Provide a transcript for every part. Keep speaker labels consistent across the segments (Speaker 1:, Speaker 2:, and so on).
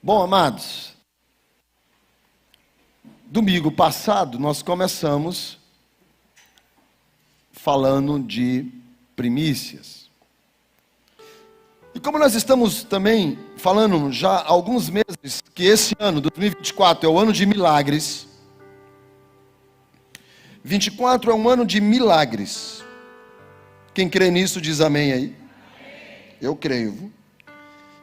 Speaker 1: Bom, amados, domingo passado nós começamos falando de primícias. E como nós estamos também falando já há alguns meses que esse ano, 2024, é o ano de milagres. 24 é um ano de milagres. Quem crê nisso diz amém aí. Eu creio, viu?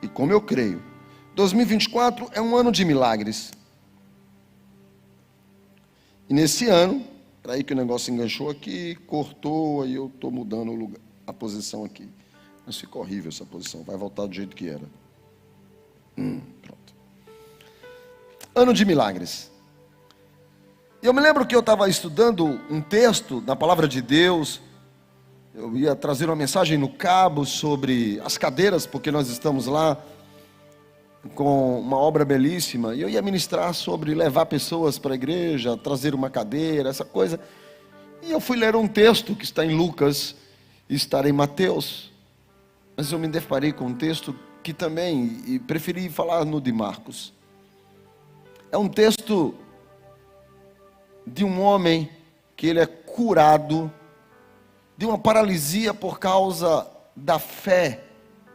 Speaker 1: E como eu creio, 2024 é um ano de milagres. E nesse ano, aí que o negócio enganchou aqui, cortou, aí eu estou mudando o lugar, a posição aqui. Mas ficou horrível essa posição, vai voltar do jeito que era. Pronto. Ano de milagres. E eu me lembro que eu estava estudando um texto na Palavra de Deus. Eu ia trazer uma mensagem no cabo sobre as cadeiras, porque nós estamos lá com uma obra belíssima, e eu ia ministrar sobre levar pessoas para a igreja, trazer uma cadeira, essa coisa. E eu fui ler um texto que está em Lucas e está em Mateus, mas eu me deparei com um texto que também, e preferi falar no de Marcos. É um texto de um homem que ele é curado de uma paralisia por causa da fé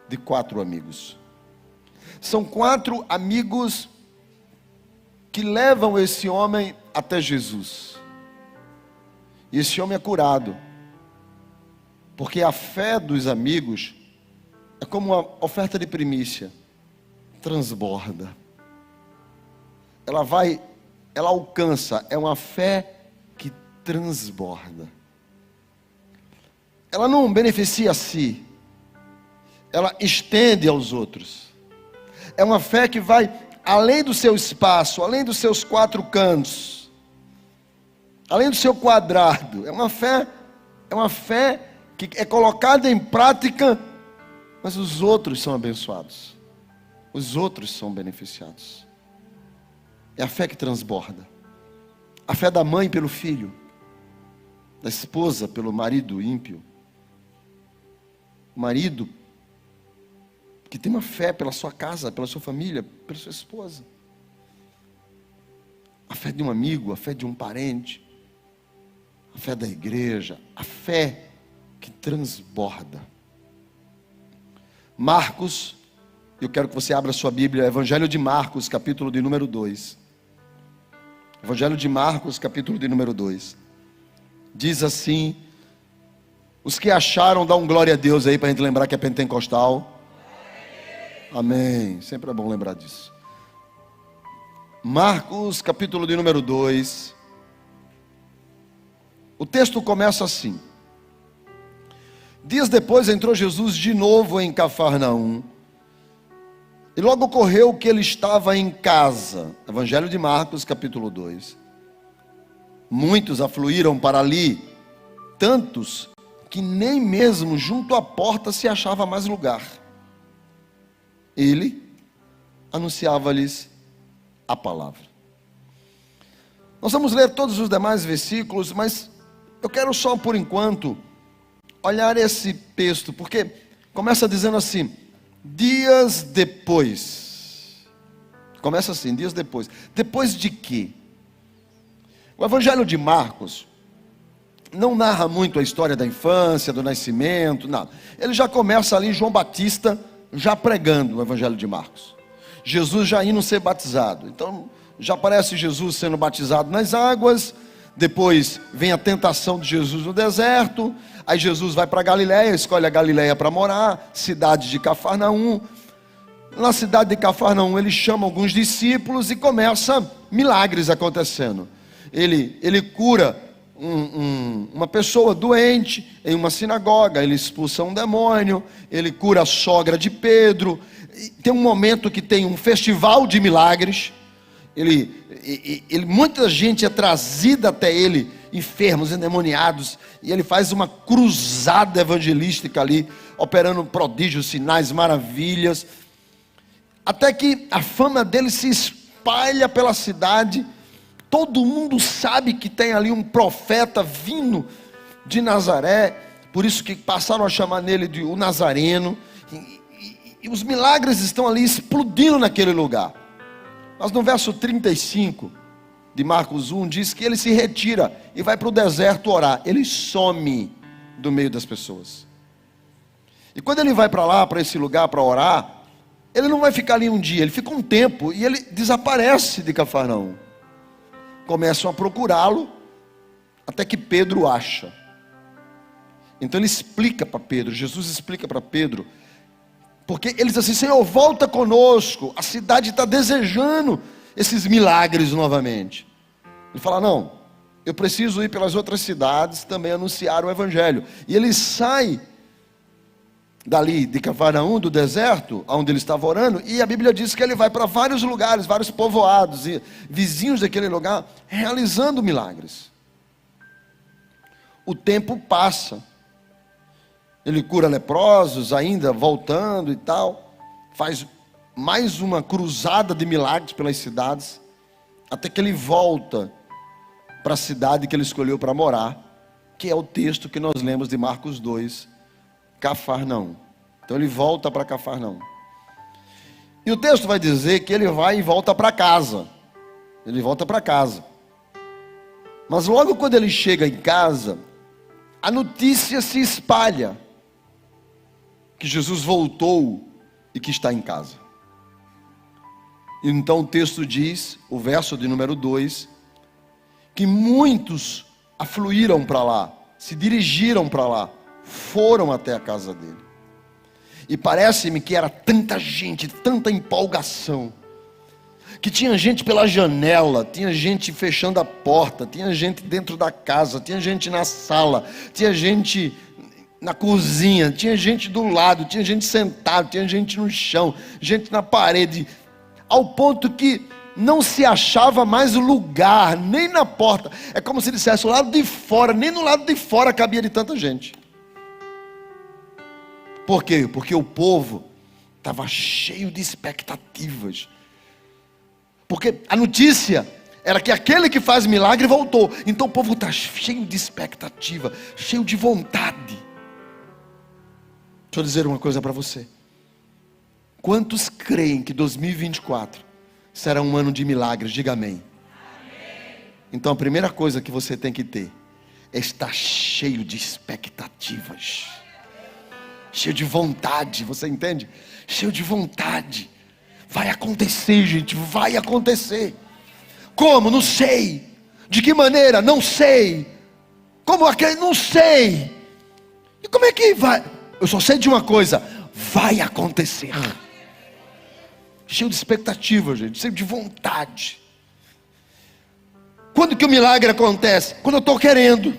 Speaker 1: de 4 amigos. São 4 amigos que levam esse homem até Jesus. E esse homem é curado. Porque a fé dos amigos é como uma oferta de primícia. Transborda. Ela alcança. É uma fé que transborda. Ela não beneficia a si. Ela estende aos outros. É uma fé que vai além do seu espaço, além dos seus 4 cantos, além do seu quadrado. É uma fé que é colocada em prática, mas os outros são abençoados. Os outros são beneficiados. É a fé que transborda. A fé da mãe pelo filho, da esposa pelo marido ímpio. O marido que tem uma fé pela sua casa, pela sua família, pela sua esposa. A fé de um amigo, a fé de um parente, a fé da igreja, a fé que transborda. Marcos, eu quero que você abra sua Bíblia, Evangelho de Marcos, capítulo de número 2. Evangelho de Marcos, capítulo de número 2. Diz assim: os que acharam, dá um glória a Deus aí para a gente lembrar que é pentecostal. Amém, sempre é bom lembrar disso. Marcos, capítulo de número 2. O texto começa assim: dias depois entrou Jesus de novo em Cafarnaum, e logo ocorreu que ele estava em casa. Evangelho de Marcos, capítulo 2. Muitos afluíram para ali, tantos que nem mesmo junto à porta se achava mais lugar. Ele anunciava-lhes a palavra. Nós vamos ler todos os demais versículos, mas eu quero só por enquanto olhar esse texto, porque começa dizendo assim: dias depois. Começa assim, dias depois. Depois de quê? O Evangelho de Marcos não narra muito a história da infância, do nascimento, nada. Ele já começa ali, João Batista já pregando o Evangelho de Marcos. Jesus já indo ser batizado. Então já aparece Jesus sendo batizado nas águas. Depois vem a tentação de Jesus no deserto. Aí Jesus vai para Galiléia, escolhe a Galiléia para morar, cidade de Cafarnaum. Na cidade de Cafarnaum ele chama alguns discípulos e começa milagres acontecendo. Ele cura uma pessoa doente em uma sinagoga, ele expulsa um demônio, ele cura a sogra de Pedro. Tem um momento que tem um festival de milagres. Muita gente é trazida até ele, enfermos, endemoniados, e ele faz uma cruzada evangelística ali, operando prodígios, sinais, maravilhas, até que a fama dele se espalha pela cidade. Todo mundo sabe que tem ali um profeta vindo de Nazaré, por isso que passaram a chamar nele de o Nazareno, e os milagres estão ali explodindo naquele lugar. Mas no verso 35 de Marcos 1 diz que ele se retira e vai para o deserto orar. Ele some do meio das pessoas. E quando ele vai para lá, para esse lugar para orar, ele não vai ficar ali um dia, ele fica um tempo e ele desaparece de Cafarnaum. Começam a procurá-lo, até que Pedro acha. Então ele explica para Pedro, Jesus explica para Pedro, porque ele diz assim: Senhor, volta conosco, a cidade está desejando esses milagres novamente. Ele fala: não, eu preciso ir pelas outras cidades também anunciar o evangelho. E ele sai dali de Cafarnaum, do deserto, onde ele estava orando, e a Bíblia diz que ele vai para vários lugares, vários povoados e vizinhos daquele lugar, realizando milagres. O tempo passa, ele cura leprosos, ainda voltando e tal, faz mais uma cruzada de milagres pelas cidades, até que ele volta para a cidade que ele escolheu para morar, que é o texto que nós lemos de Marcos 2, Cafarnaum. Então ele volta para Cafarnaum. E o texto vai dizer que ele vai e volta para casa. Ele volta para casa. Mas logo quando ele chega em casa, a notícia se espalha que Jesus voltou e que está em casa. Então o texto diz, o verso de número 2, que muitos afluíram para lá, se dirigiram para lá, foram até a casa dele. E parece-me que era tanta gente, tanta empolgação, que tinha gente pela janela, tinha gente fechando a porta, tinha gente dentro da casa, tinha gente na sala, tinha gente na cozinha, tinha gente do lado, tinha gente sentado, tinha gente no chão, gente na parede, ao ponto que não se achava mais lugar, nem na porta. É como se dissesse, o lado de fora, nem no lado de fora cabia de tanta gente. Por quê? Porque o povo estava cheio de expectativas. Porque a notícia era que aquele que faz milagre voltou. Então o povo está cheio de expectativa, cheio de vontade. Deixa eu dizer uma coisa para você. Quantos creem que 2024 será um ano de milagres? Diga amém. Então a primeira coisa que você tem que ter é estar cheio de expectativas, cheio de vontade, você entende? Cheio de vontade. Vai acontecer, gente, vai acontecer. Como? Não sei. De que maneira? Não sei. Como aquele? Não sei. E como é que vai? Eu só sei de uma coisa: vai acontecer. Cheio de expectativa, gente, cheio de vontade. Quando que o milagre acontece? Quando eu estou querendo.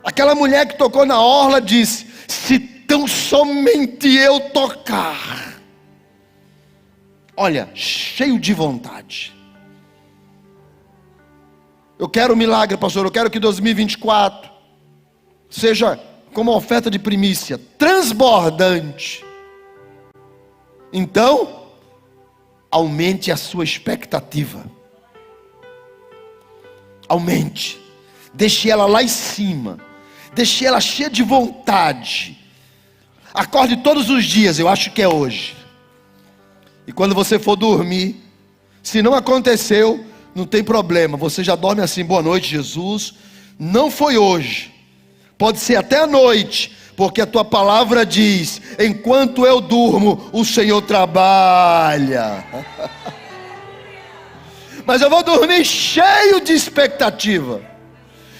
Speaker 1: Aquela mulher que tocou na orla disse: se tão somente eu tocar. Olha, cheio de vontade. Eu quero um milagre, pastor. Eu quero que 2024 seja como uma oferta de primícia, transbordante. Então, aumente a sua expectativa. Aumente. Deixe ela lá em cima. Deixe ela cheia de vontade. Acorde todos os dias, eu acho que é hoje. E quando você for dormir, se não aconteceu, não tem problema. Você já dorme assim: boa noite, Jesus. Não foi hoje. Pode ser até a noite. Porque a tua palavra diz: enquanto eu durmo, o Senhor trabalha. Mas eu vou dormir cheio de expectativa,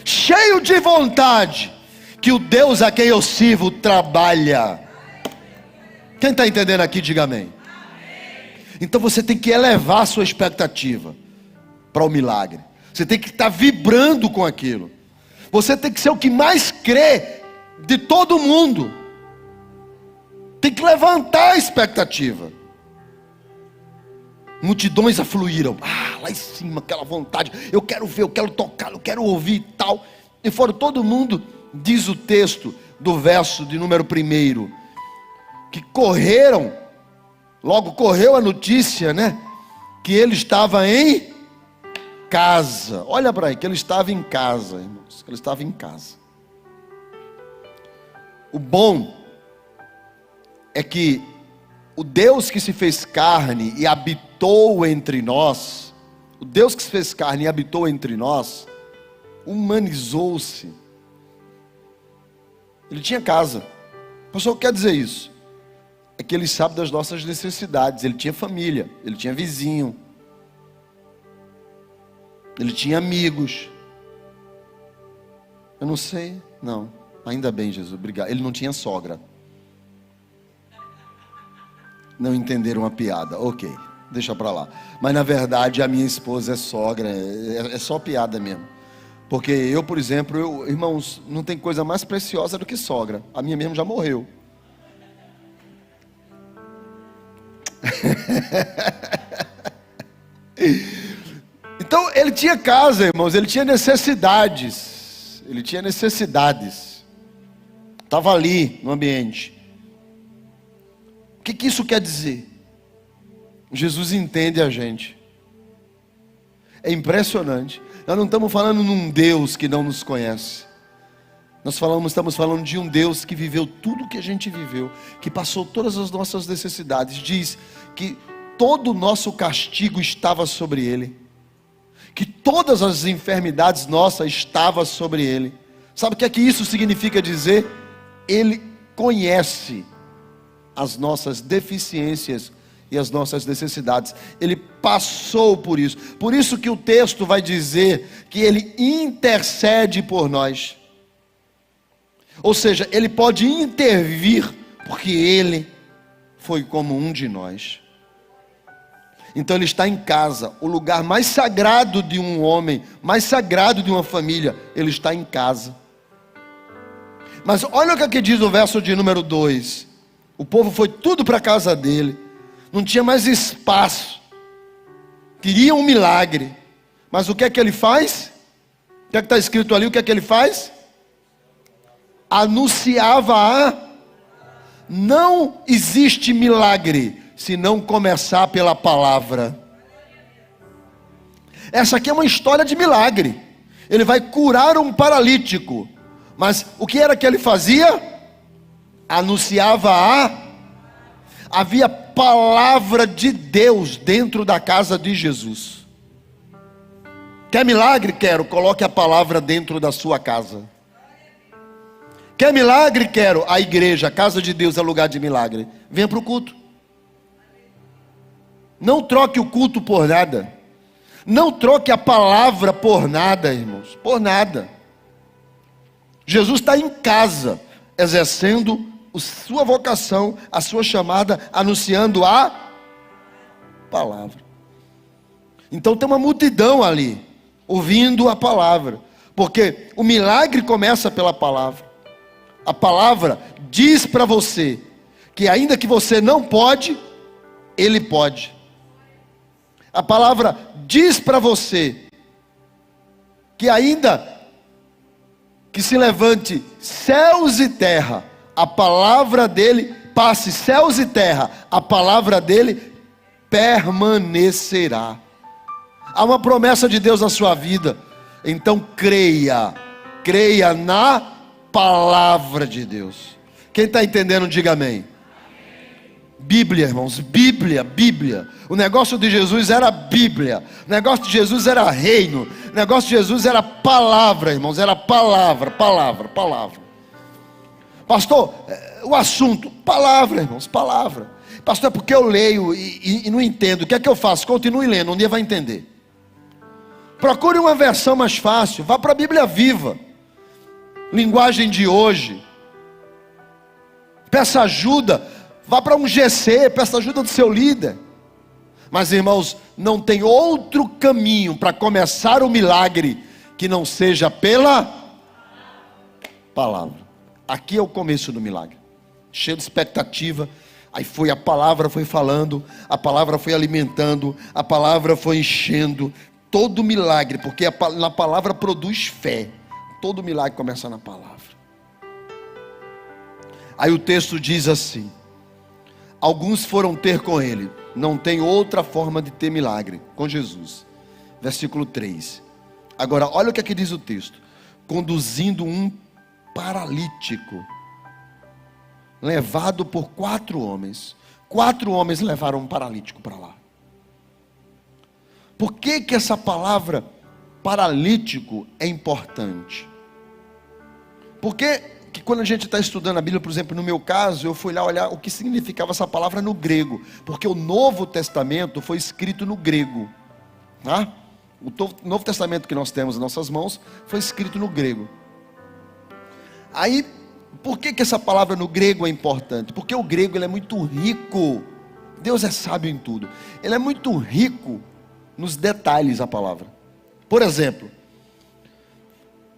Speaker 1: cheio de vontade, que o Deus a quem eu sirvo trabalha. Quem está entendendo aqui, diga amém. Então você tem que elevar a sua expectativa para o milagre. Você tem que estar vibrando com aquilo. Você tem que ser o que mais crê de todo mundo. Tem que levantar a expectativa. Multidões afluíram. Lá em cima, aquela vontade. Eu quero ver, eu quero tocar, eu quero ouvir e tal. E foram todo mundo, diz o texto do verso de número 1, que correram. Logo correu a notícia, né? Que ele estava em casa. Olha para aí, que ele estava em casa, irmãos. Ele estava em casa. O bom é que o Deus que se fez carne e habitou entre nós, o Deus que se fez carne e habitou entre nós, humanizou-se. Ele tinha casa. Pastor, o que quer dizer isso? É que ele sabe das nossas necessidades. Ele tinha família, ele tinha vizinho, ele tinha amigos. Eu não sei, não. Ainda bem, Jesus, obrigado. Ele não tinha sogra. Não entenderam a piada, ok, deixa pra lá. Mas na verdade a minha esposa é sogra, é só piada mesmo. Porque eu, por exemplo, irmãos, não tem coisa mais preciosa do que sogra. A minha mesmo já morreu. Então ele tinha casa, irmãos, ele tinha necessidades. Ele tinha necessidades. Estava ali no ambiente. O que isso quer dizer? Jesus entende a gente. É impressionante. Nós não estamos falando num Deus que não nos conhece. Estamos falando de um Deus que viveu tudo o que a gente viveu, que passou todas as nossas necessidades. Diz que todo o nosso castigo estava sobre Ele, que todas as enfermidades nossas estavam sobre Ele. Sabe o que é que isso significa dizer? Ele conhece as nossas deficiências e as nossas necessidades. Ele passou por isso. Por isso que o texto vai dizer que Ele intercede por nós. Ou seja, Ele pode intervir, porque Ele foi como um de nós. Então Ele está em casa, o lugar mais sagrado de um homem, mais sagrado de uma família, Ele está em casa. Mas olha o que aqui diz o verso de número 2. O povo foi tudo para a casa dele, não tinha mais espaço, queria um milagre. Mas o que é que ele faz? O que é que está escrito ali? O que é que ele faz? Anunciava não existe milagre se não começar pela palavra. Essa aqui é uma história de milagre. Ele vai curar um paralítico, mas o que era que ele fazia? Anunciava havia palavra de Deus dentro da casa de Jesus. Quer milagre? Quero. Coloque a palavra dentro da sua casa. Quer milagre? Quero. A igreja, a casa de Deus é lugar de milagre. Venha para o culto. Não troque o culto por nada. Não troque a palavra por nada, irmãos. Por nada. Jesus está em casa, exercendo a sua vocação, a sua chamada, anunciando a palavra. Então tem uma multidão ali, ouvindo a palavra, porque o milagre começa pela palavra. A palavra diz para você, que ainda que você não pode, Ele pode. A palavra diz para você, que ainda que se levante céus e terra, a palavra dele passe céus e terra, a palavra dele permanecerá. Há uma promessa de Deus na sua vida. Então creia na palavra de Deus. Quem está entendendo, diga amém. Bíblia, irmãos, Bíblia. O negócio de Jesus era Bíblia. O negócio de Jesus era reino. O negócio de Jesus era palavra, irmãos. Era palavra. Pastor, o assunto, palavra, irmãos, palavra. Pastor, é porque eu leio e não entendo. O que é que eu faço? Continue lendo, um dia vai entender. Procure uma versão mais fácil. Vá para a Bíblia Viva, linguagem de hoje. Peça ajuda. Vá para um GC, peça ajuda do seu líder. Mas, irmãos, não tem outro caminho para começar o milagre que não seja pela palavra. Aqui é o começo do milagre, cheio de expectativa. Aí foi a palavra, foi falando, a palavra foi alimentando, a palavra foi enchendo. Todo milagre, porque na palavra produz fé. Todo milagre começa na palavra. Aí o texto diz assim: alguns foram ter com ele. Não tem outra forma de ter milagre com Jesus. Versículo 3. Agora olha o que aqui diz o texto: conduzindo um paralítico, levado por 4 homens. 4 homens levaram um paralítico para lá. Por que que essa palavra paralítico é importante? Porque que quando a gente está estudando a Bíblia, por exemplo, no meu caso, eu fui lá olhar o que significava essa palavra no grego, porque o Novo Testamento foi escrito no grego, tá? O Novo Testamento que nós temos em nossas mãos foi escrito no grego. Aí, por que que essa palavra no grego é importante? Porque o grego ele é muito rico. Deus é sábio em tudo. Ele é muito rico nos detalhes a palavra. Por exemplo,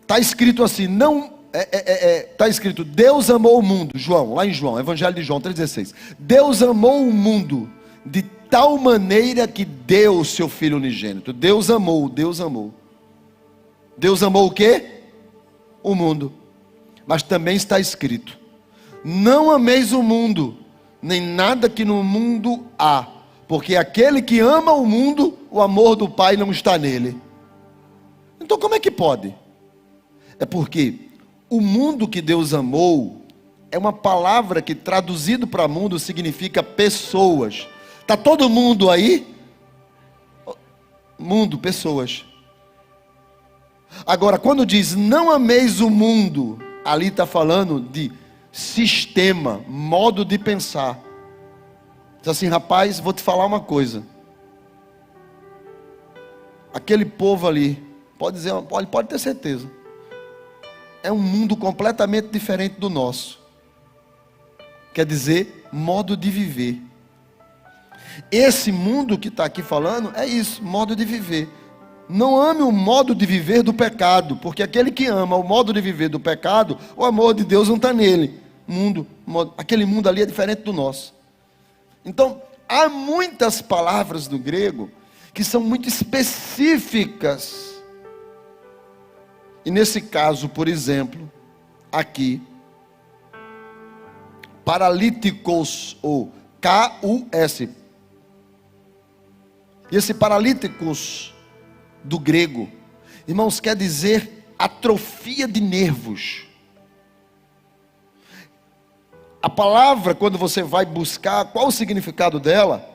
Speaker 1: está escrito assim, está escrito, Deus amou o mundo, João, lá em João, Evangelho de João 3,16. Deus amou o mundo de tal maneira que deu o seu Filho unigênito. Deus amou. Deus amou o quê? O mundo. Mas também está escrito, não ameis o mundo, nem nada que no mundo há, porque aquele que ama o mundo, o amor do Pai não está nele. Então como é que pode? É porque o mundo que Deus amou é uma palavra que traduzido para mundo significa pessoas. Está todo mundo aí? Mundo, pessoas. Agora, quando diz não ameis o mundo, ali está falando de sistema, modo de pensar. Diz assim, rapaz, vou te falar uma coisa. Aquele povo ali, pode ter certeza, é um mundo completamente diferente do nosso. Quer dizer, modo de viver. Esse mundo que está aqui falando é isso, modo de viver. Não ame o modo de viver do pecado, porque aquele que ama o modo de viver do pecado, o amor de Deus não está nele. Aquele mundo ali é diferente do nosso. Então, há muitas palavras do grego que são muito específicas. E nesse caso, por exemplo, aqui, paralíticos, ou K-U-S. E esse paralíticos do grego, irmãos, quer dizer atrofia de nervos. A palavra, quando você vai buscar, qual o significado dela?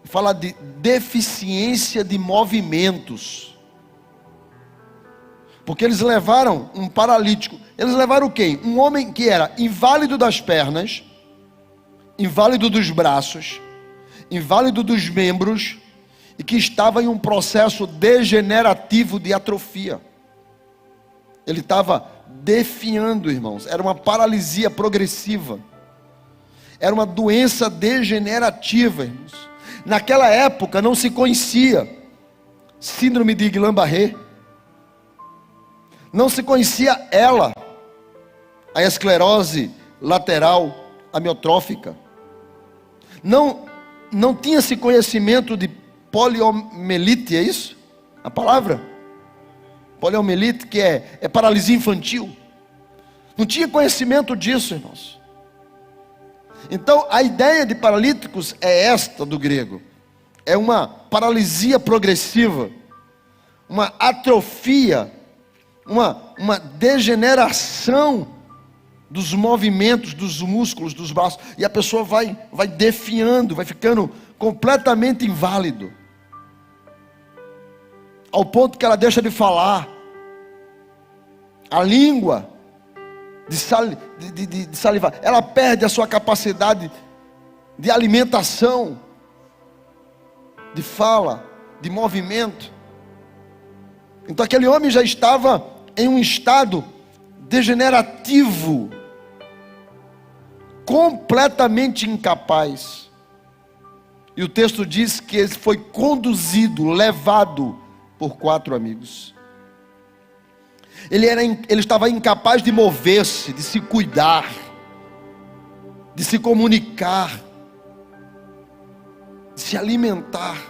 Speaker 1: Fala de deficiência de movimentos. Porque eles levaram um paralítico. Eles levaram quem? Um homem que era inválido das pernas, inválido dos braços, inválido dos membros, e que estava em um processo degenerativo de atrofia. Ele estava definhando, irmãos. Era uma paralisia progressiva. Era uma doença degenerativa, irmãos. Naquela época não se conhecia síndrome de Guillain-Barré. Não se conhecia a esclerose lateral amiotrófica. Não tinha-se conhecimento de poliomielite, é isso? A palavra? Poliomielite, que é paralisia infantil. Não tinha conhecimento disso, irmãos. Então, a ideia de paralíticos é esta do grego. É uma paralisia progressiva, uma atrofia, uma degeneração dos movimentos, dos músculos, dos braços. E a pessoa vai definhando, vai ficando completamente inválido. Ao ponto que ela deixa de falar. A língua de salivar, ela perde a sua capacidade de alimentação, de fala, de movimento. Então aquele homem já estava em um estado degenerativo, completamente incapaz. E o texto diz que ele foi conduzido, levado por 4 amigos. Ele estava incapaz de mover-se, de se cuidar, de se comunicar, de se alimentar.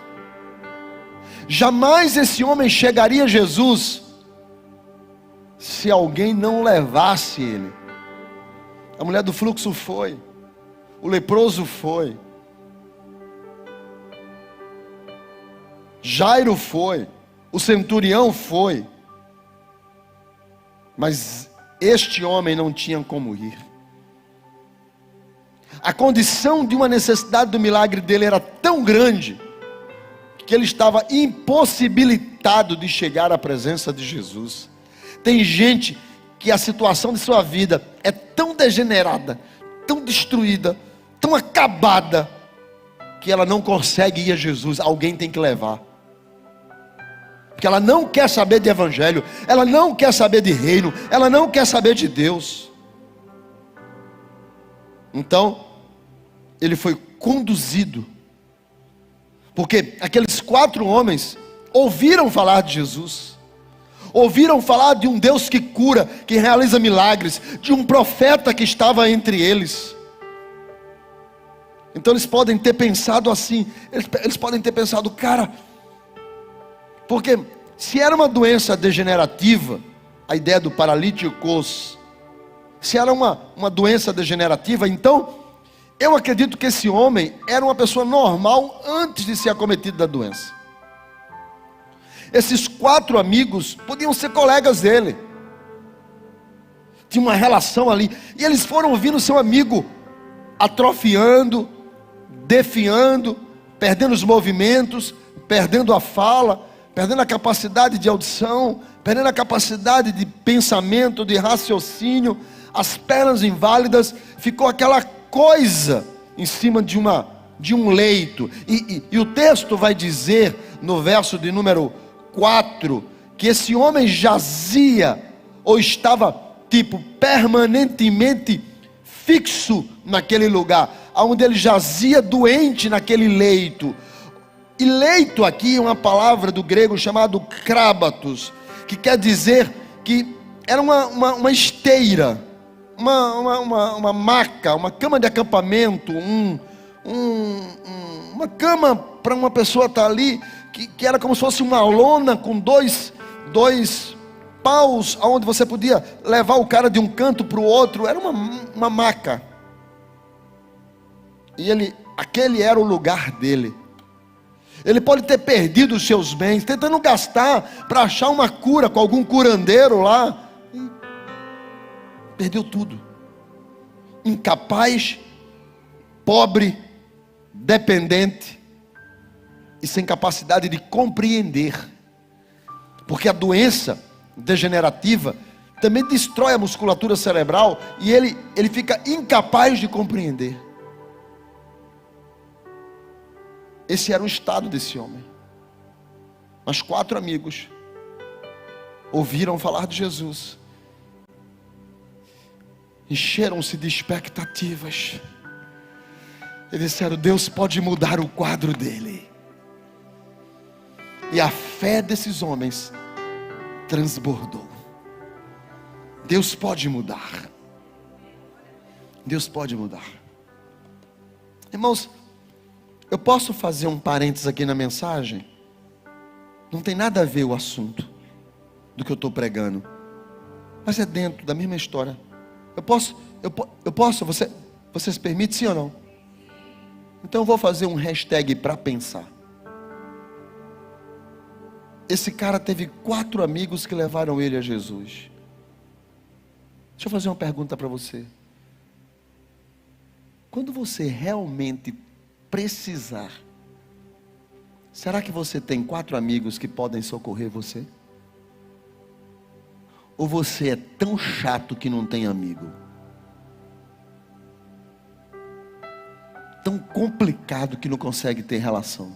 Speaker 1: Jamais esse homem chegaria a Jesus se alguém não levasse ele. A mulher do fluxo foi, o leproso foi, Jairo foi, o centurião foi, mas este homem não tinha como ir. A condição de uma necessidade do milagre dele era tão grande, que ele estava impossibilitado de chegar à presença de Jesus. Tem gente que a situação de sua vida é tão degenerada, tão destruída, tão acabada, que ela não consegue ir a Jesus. Alguém tem que levar, porque ela não quer saber de evangelho, ela não quer saber de reino, ela não quer saber de Deus. Então ele foi conduzido, porque aqueles 4 homens ouviram falar de Jesus, ouviram falar de um Deus que cura, que realiza milagres, de um profeta que estava entre eles. Então eles podem ter pensado assim, eles podem ter pensado, cara, porque se era uma doença degenerativa, a ideia do paralíticos, se era uma doença degenerativa, então eu acredito que esse homem era uma pessoa normal antes de ser acometido da doença. Esses 4 amigos podiam ser colegas dele, tinha uma relação ali, e eles foram ouvindo seu amigo atrofiando, definhando, perdendo os movimentos, perdendo a fala, perdendo a capacidade de audição, perdendo a capacidade de pensamento, de raciocínio, as pernas inválidas. Ficou aquela coisa em cima de um leito, e o texto vai dizer no verso de número 4, que esse homem jazia, ou estava permanentemente fixo naquele lugar, onde ele jazia doente naquele leito. E leito aqui é uma palavra do grego chamado krabatos, que quer dizer que era uma esteira, uma maca, uma cama de acampamento, uma cama para uma pessoa estar ali, que era como se fosse uma lona com dois paus, onde você podia levar o cara de um canto para o outro. Era uma maca, e aquele era o lugar dele. Ele pode ter perdido os seus bens, tentando gastar para achar uma cura com algum curandeiro lá, e perdeu tudo. Incapaz, pobre, dependente e sem capacidade de compreender, porque a doença degenerativa também destrói a musculatura cerebral, e ele fica incapaz de compreender. Esse era o estado desse homem. Mas 4 amigos ouviram falar de Jesus, encheram-se de expectativas, e disseram: Deus pode mudar o quadro dele. E a fé desses homens transbordou. Deus pode mudar. Deus pode mudar. Irmãos, eu posso fazer um parênteses aqui na mensagem? Não tem nada a ver o assunto do que eu estou pregando, mas é dentro da mesma história. Eu posso, você se permite, sim ou não? Então eu vou fazer um hashtag para pensar. Esse cara teve 4 amigos que levaram ele a Jesus. Deixa eu fazer uma pergunta para você. Quando você realmente precisar, será que você tem 4 amigos que podem socorrer você? Ou você é tão chato que não tem amigo? Tão complicado que não consegue ter relação?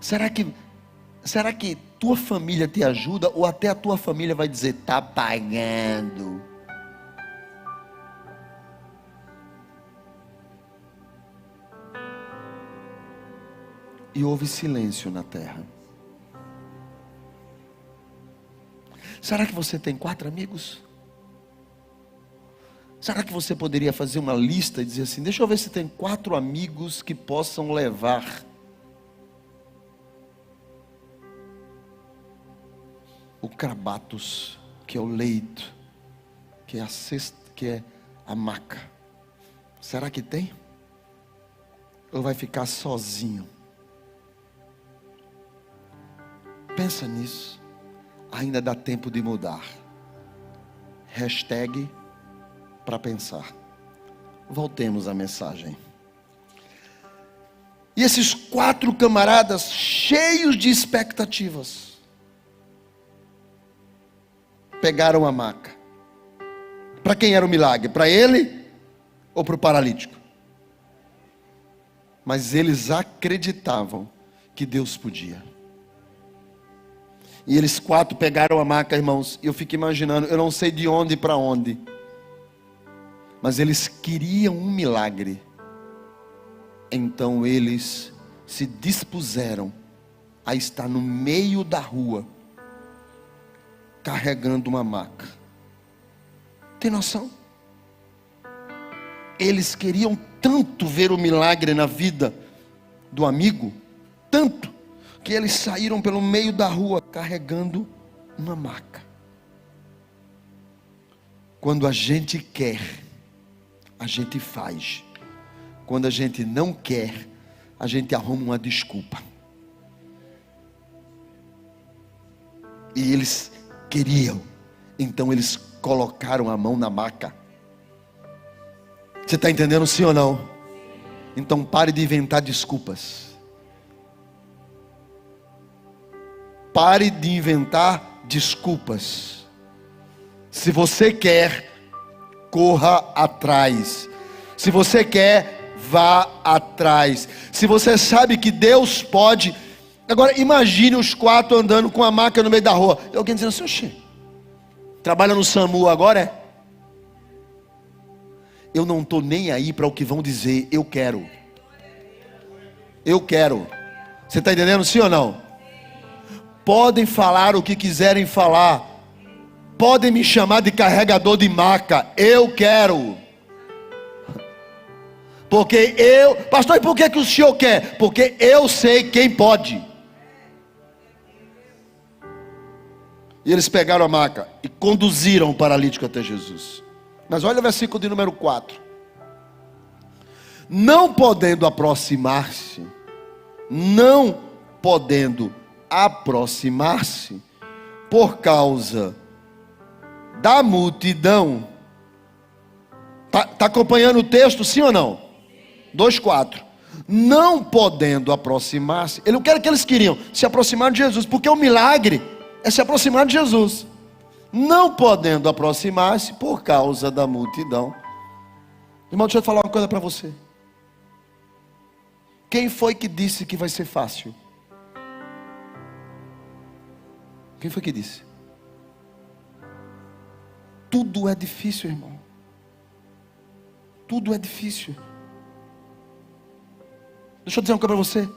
Speaker 1: Será que tua família te ajuda, ou até a tua família vai dizer: tá pagando? E houve silêncio na terra. Será que você tem 4 amigos? Será que você poderia fazer uma lista e dizer assim: deixa eu ver se tem 4 amigos que possam levar o krabatos, que é o leito, que é a cesta, que é a maca? Será que tem? Ou vai ficar sozinho? Pensa nisso. Ainda dá tempo de mudar. Hashtag para pensar. Voltemos à mensagem. E esses 4 camaradas, cheios de expectativas, pegaram a maca. Para quem era o milagre? Para ele ou para o paralítico? Mas eles acreditavam que Deus podia. E eles 4 pegaram a maca, irmãos. E eu fico imaginando, eu não sei de onde para onde, mas eles queriam um milagre. Então eles se dispuseram a estar no meio da rua, carregando uma maca. Tem noção? Eles queriam tanto ver o milagre na vida do amigo, tanto, que eles saíram pelo meio da rua carregando uma maca. Quando a gente quer, a gente faz. Quando a gente não quer, a gente arruma uma desculpa. E eles queriam, então eles colocaram a mão na maca. Você está entendendo, sim ou não? Então pare de inventar desculpas. Pare de inventar desculpas. Se você quer, corra atrás. Se você quer, vá atrás. Se você sabe que Deus pode. Agora imagine os 4 andando com a maca no meio da rua. E alguém dizendo assim: oxê, trabalha no SAMU agora, é? Eu não estou nem aí para o que vão dizer. Eu quero. Eu quero. Você está entendendo, sim ou não? Podem falar o que quiserem falar. Podem me chamar de carregador de maca. Eu quero. Porque eu... Pastor, e por que o senhor quer? Porque eu sei quem pode. E eles pegaram a maca e conduziram o paralítico até Jesus. Mas olha o versículo de número 4. Não podendo aproximar-se, por causa da multidão. Está acompanhando o texto, sim ou não? 2:4. Não podendo aproximar-se. O que era que eles queriam? Se aproximar de Jesus, porque o milagre é se aproximar de Jesus. Não podendo aproximar-se por causa da multidão. Irmão, deixa eu falar uma coisa para você. Quem foi que disse que vai ser fácil? Quem foi que disse? Tudo é difícil, irmão. Tudo é difícil. Deixa eu dizer uma coisa para você.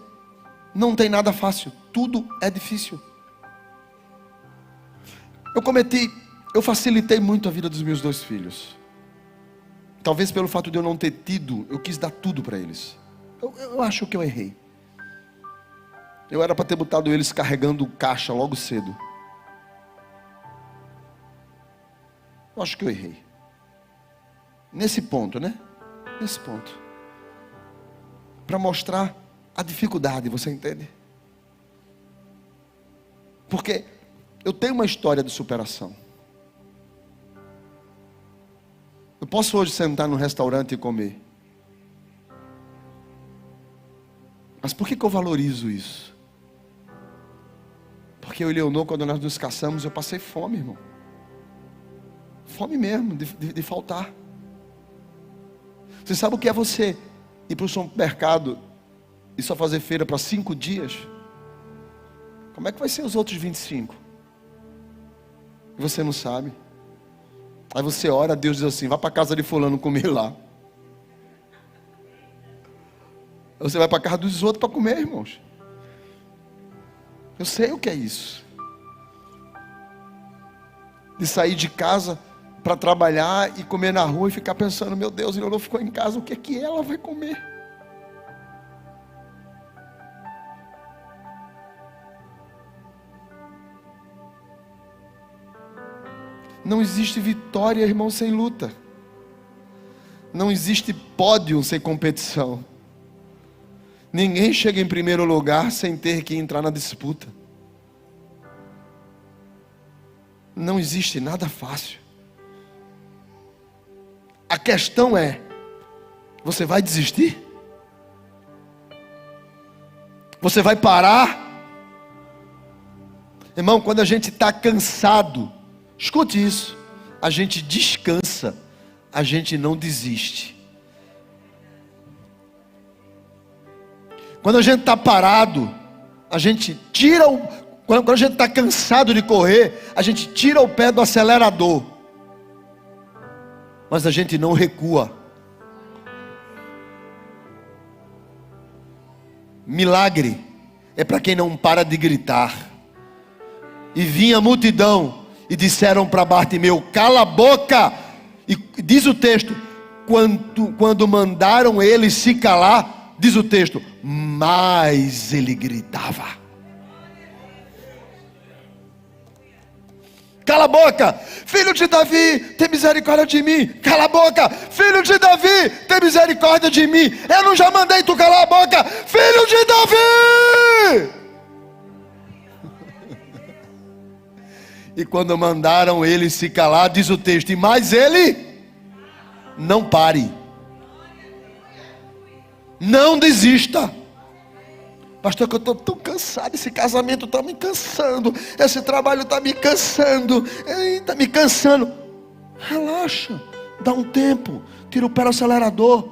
Speaker 1: Não tem nada fácil. Tudo é difícil. Eu facilitei muito a vida dos meus 2 filhos. Talvez pelo fato de eu não ter tido, eu quis dar tudo para eles. Eu acho que eu errei. Eu era para ter botado eles carregando caixa logo cedo. Eu acho que eu errei. Nesse ponto, né? Nesse ponto. Para mostrar a dificuldade, você entende? Porque eu tenho uma história de superação. Eu posso hoje sentar num restaurante e comer. Mas por que eu valorizo isso? Porque eu e Leonor, quando nós nos casamos, eu passei fome, irmão. Fome mesmo, de faltar. Você sabe o que é você ir para o supermercado e só fazer feira para 5 dias? Como é que vai ser os outros 25? E você não sabe. Aí você ora, Deus diz assim: vá para a casa de fulano comer lá. Você vai para a casa dos outros para comer, irmãos. Eu sei o que é isso. De sair de casa para trabalhar e comer na rua e ficar pensando: meu Deus, ele não ficou em casa, o que é que ela vai comer? Não existe vitória, irmão, sem luta. Não existe pódio sem competição. Ninguém chega em primeiro lugar sem ter que entrar na disputa. Não existe nada fácil. A questão é Você vai desistir? Você vai parar? Irmão, quando a gente está cansado, escute isso, a gente descansa, a gente não desiste. Quando a gente está parado, a gente tira quando a gente está cansado de correr, a gente tira o pé do acelerador, mas a gente não recua. Milagre é para quem não para de gritar. E vinha a multidão e disseram para Bartimeu: cala a boca. E diz o texto, quando mandaram ele se calar, diz o texto, mais ele gritava. Cala a boca, filho de Davi, tem misericórdia de mim. Cala a boca, filho de Davi, tem misericórdia de mim. Eu não já mandei tu calar a boca, filho de Davi. E quando mandaram ele se calar, diz o texto, e mais ele, não pare, não desista. Pastor, que eu estou tão cansado, esse casamento está me cansando, esse trabalho está me cansando, está me cansando. Relaxa, dá um tempo, tira o pé do acelerador,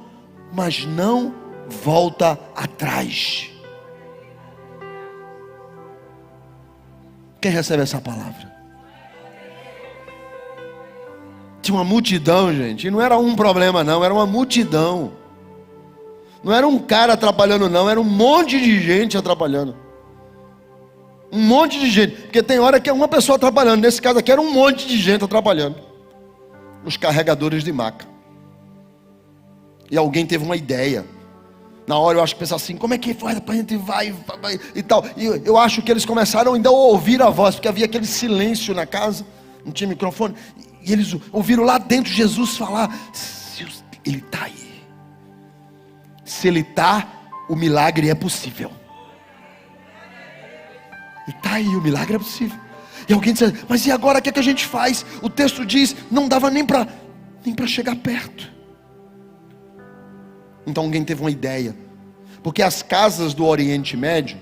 Speaker 1: mas não volta atrás. Quem recebe essa palavra? Tinha uma multidão, gente, e não era um problema não, era uma multidão. Não era um cara atrapalhando não, era um monte de gente atrapalhando. Um monte de gente, porque tem hora que é uma pessoa atrapalhando, nesse caso aqui era um monte de gente atrapalhando. Os carregadores de maca. E alguém teve uma ideia. Na hora eu acho que pensa assim, como é que faz para a gente vai e tal. E eu acho que eles começaram ainda a ouvir a voz, porque havia aquele silêncio na casa, não tinha microfone. E eles ouviram lá dentro Jesus falar, ele está aí. Se ele está, o milagre é possível. E está aí, o milagre é possível. E alguém diz, mas e agora o que é que a gente faz? O texto diz, não dava nem para chegar perto. Então alguém teve uma ideia. Porque as casas do Oriente Médio,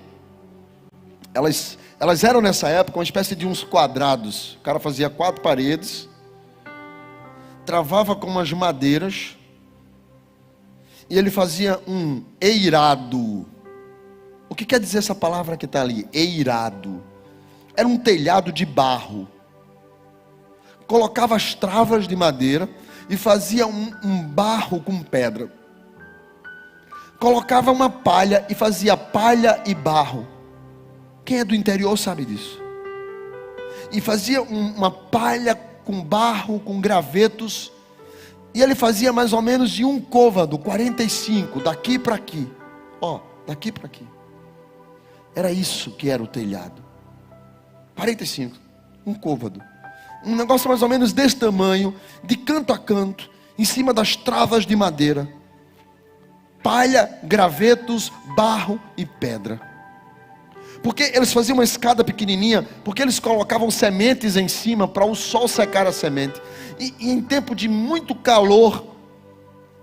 Speaker 1: elas eram nessa época uma espécie de uns quadrados. O cara fazia 4 paredes, travava com umas madeiras, e ele fazia um eirado. O que quer dizer essa palavra que está ali? Eirado. Era um telhado de barro. Colocava as travas de madeira e fazia um barro com pedra. Colocava uma palha e fazia palha e barro. Quem é do interior sabe disso. E fazia uma palha com barro, com gravetos. E ele fazia mais ou menos de um côvado, 45, daqui para aqui. Ó, daqui para aqui. Era isso que era o telhado. 45, um côvado. Um negócio mais ou menos desse tamanho, de canto a canto, em cima das travas de madeira. Palha, gravetos, barro e pedra. Porque eles faziam uma escada pequenininha, porque eles colocavam sementes em cima para o sol secar a semente. E em tempo de muito calor,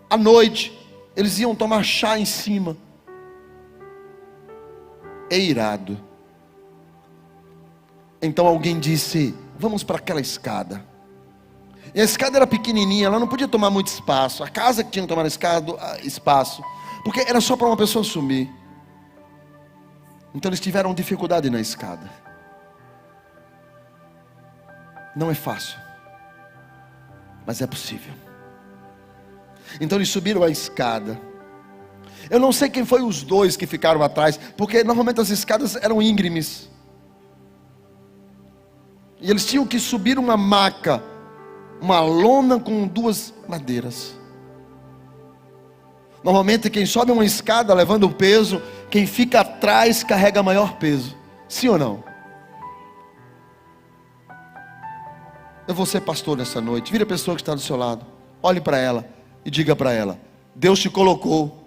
Speaker 1: à noite, eles iam tomar chá em cima. Eirado. Então alguém disse, vamos para aquela escada. E a escada era pequenininha, ela não podia tomar muito espaço. A casa que tinha que tomar espaço, porque era só para uma pessoa subir. Então eles tiveram dificuldade na escada. Não é fácil, mas é possível. Então eles subiram a escada. Eu não sei quem foi os dois que ficaram atrás, porque normalmente as escadas eram íngremes. E eles tinham que subir uma maca, uma lona com 2 madeiras. Normalmente quem sobe uma escada levando o peso, quem fica atrás carrega maior peso. Sim ou não? Eu vou ser pastor nessa noite. Vira a pessoa que está do seu lado, olhe para ela e diga para ela: Deus te colocou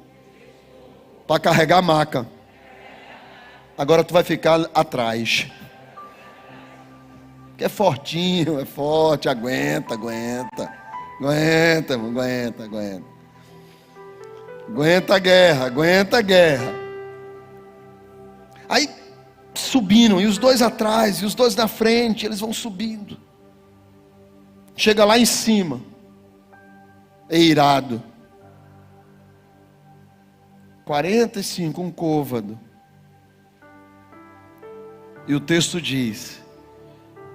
Speaker 1: para carregar a maca. Agora tu vai ficar atrás. Que é fortinho, é forte, aguenta. Aguenta a guerra, aguenta a guerra. Aí subiram, e os dois atrás, e os dois na frente, eles vão subindo. Chega lá em cima, é irado. 45, um côvado. E o texto diz: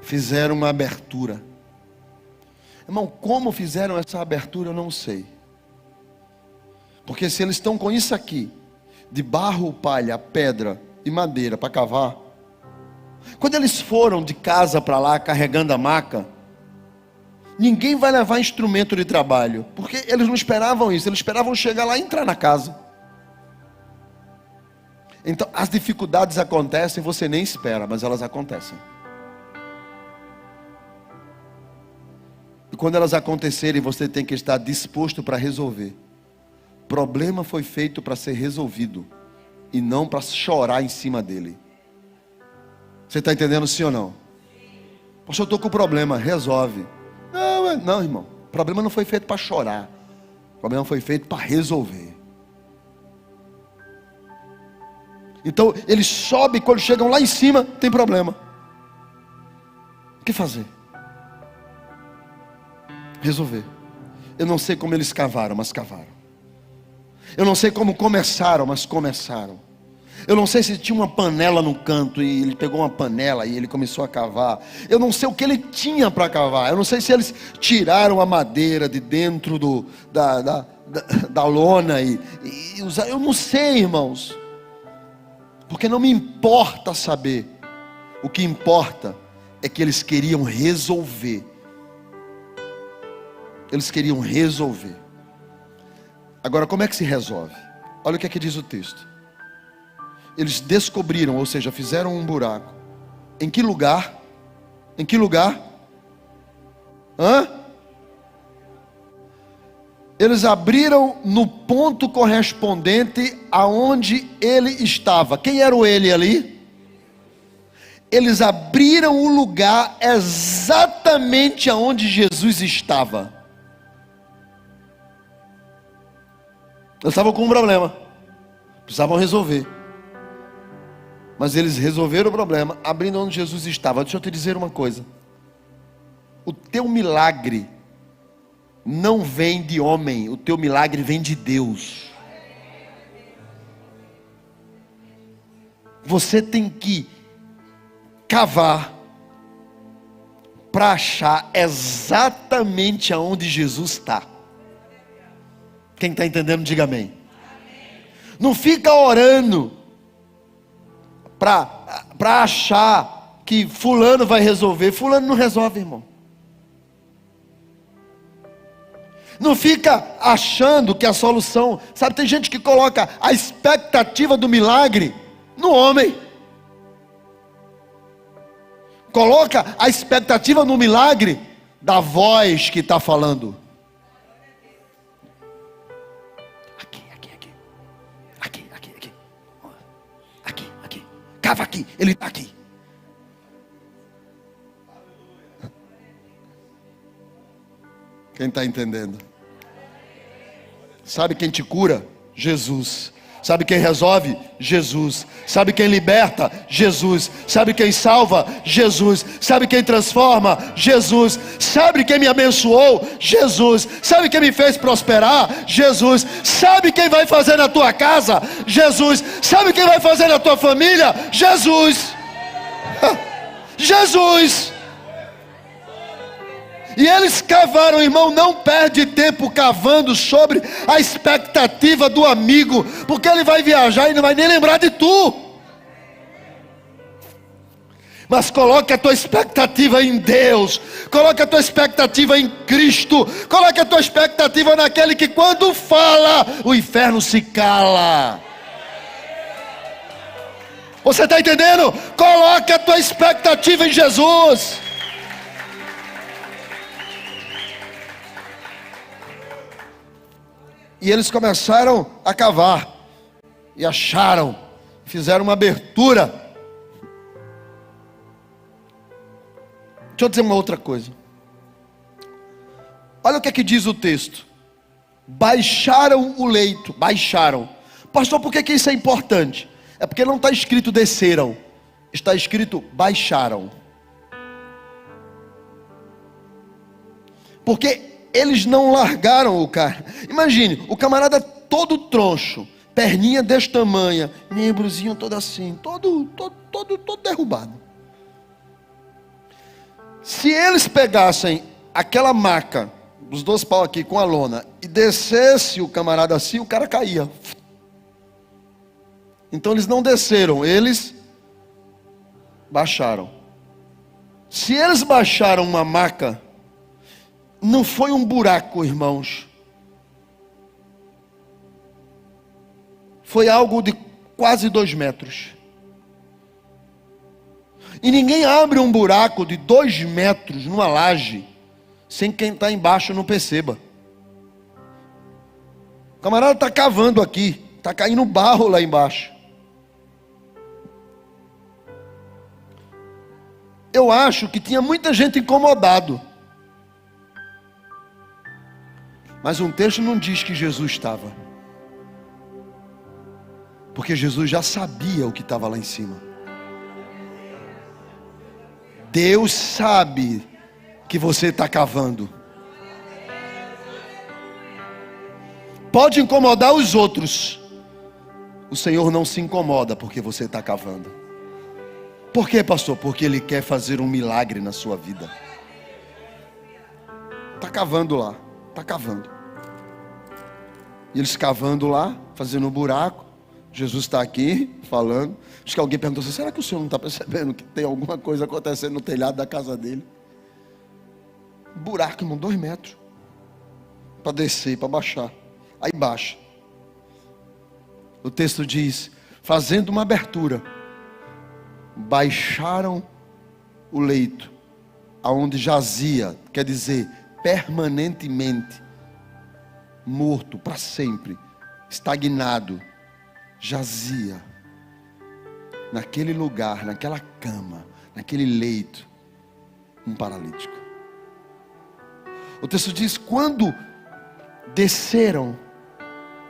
Speaker 1: fizeram uma abertura. Irmão, como fizeram essa abertura eu não sei. Porque se eles estão com isso aqui, de barro, palha, pedra e madeira para cavar, quando eles foram de casa para lá carregando a maca, ninguém vai levar instrumento de trabalho, porque eles não esperavam isso, eles esperavam chegar lá e entrar na casa. Então as dificuldades acontecem, você nem espera, mas elas acontecem. E quando elas acontecerem, você tem que estar disposto para resolver. O problema foi feito para ser resolvido, e não para chorar em cima dele. Você está entendendo, sim ou não? Poxa, eu estou com problema, resolve. Não, irmão, o problema não foi feito para chorar, o problema foi feito para resolver. Então eles sobem, quando chegam lá em cima, tem problema. O que fazer? Resolver. Eu não sei como eles cavaram, mas cavaram. Eu não sei como começaram, mas começaram. Eu não sei se tinha uma panela no canto e ele pegou uma panela e ele começou a cavar. Eu não sei o que ele tinha para cavar. Eu não sei se eles tiraram a madeira de dentro da lona e usaram. Eu não sei, irmãos. Porque não me importa saber. O que importa é que eles queriam resolver. Eles queriam resolver. Agora, como é que se resolve? Olha o que é que diz o texto. Eles descobriram, ou seja, fizeram um buraco. Em que lugar? Em que lugar? Eles abriram no ponto correspondente aonde ele estava. Quem era o ele ali? Eles abriram o lugar exatamente aonde Jesus estava. Eles estavam com um problema, precisavam resolver. Mas eles resolveram o problema, abrindo onde Jesus estava. Deixa eu te dizer uma coisa. O teu milagre não vem de homem, o teu milagre vem de Deus. Você tem que cavar para achar exatamente aonde Jesus está. Quem está entendendo, diga amém. Não fica orando para achar que fulano vai resolver. Fulano não resolve, irmão. Não fica achando que a solução... Sabe, tem gente que coloca a expectativa do milagre no homem. Coloca a expectativa no milagre da voz que está falando. Cava aqui, ele está aqui. Quem está entendendo? Sabe quem te cura? Jesus. Sabe quem resolve? Jesus. Sabe quem liberta? Jesus. Sabe quem salva? Jesus. Sabe quem transforma? Jesus. Sabe quem me abençoou? Jesus. Sabe quem me fez prosperar? Jesus. Sabe quem vai fazer na tua casa? Jesus. Sabe quem vai fazer na tua família? Jesus. Jesus. E eles cavaram, irmão, não perde tempo cavando sobre a expectativa do amigo, porque ele vai viajar e não vai nem lembrar de tu. Mas coloque a tua expectativa em Deus, coloque a tua expectativa em Cristo, coloque a tua expectativa naquele que quando fala, o inferno se cala. Você está entendendo? Coloque a tua expectativa em Jesus. E eles começaram a cavar. E acharam. Fizeram uma abertura. Deixa eu dizer uma outra coisa. Olha o que é que diz o texto. baixaram o leito. Baixaram. Pastor, por que isso é importante? É porque não está escrito desceram, está escrito baixaram. Porque eles não largaram o cara. Imagine, o camarada todo troncho, perninha desse tamanho, membrozinho todo assim, todo derrubado. Se eles pegassem aquela maca, os 2 pau aqui com a lona, e descesse o camarada assim, o cara caía. Então eles não desceram, eles baixaram. Se eles baixaram uma maca, não foi um buraco, irmãos. Foi algo de quase 2 metros. E ninguém abre um buraco de 2 metros numa laje sem quem está embaixo não perceba. O camarada está cavando aqui, está caindo barro lá embaixo. Eu acho que tinha muita gente incomodado. Mas um texto não diz que Jesus estava. Porque Jesus já sabia o que estava lá em cima. Deus sabe que você está cavando. Pode incomodar os outros. O Senhor não se incomoda porque você está cavando. Por quê, pastor? Porque Ele quer fazer um milagre na sua vida. Está cavando lá. Está cavando. E eles cavando lá, fazendo um buraco. Jesus está aqui falando. Acho que alguém perguntou assim: será que o senhor não está percebendo que tem alguma coisa acontecendo no telhado da casa dele? Buraco, irmão, 2 metros. Para descer, para baixar. Aí baixa. O texto diz: fazendo uma abertura, baixaram o leito, aonde jazia, quer dizer, permanentemente, morto para sempre, estagnado, jazia, naquele lugar, naquela cama, naquele leito, um paralítico. O texto diz: quando desceram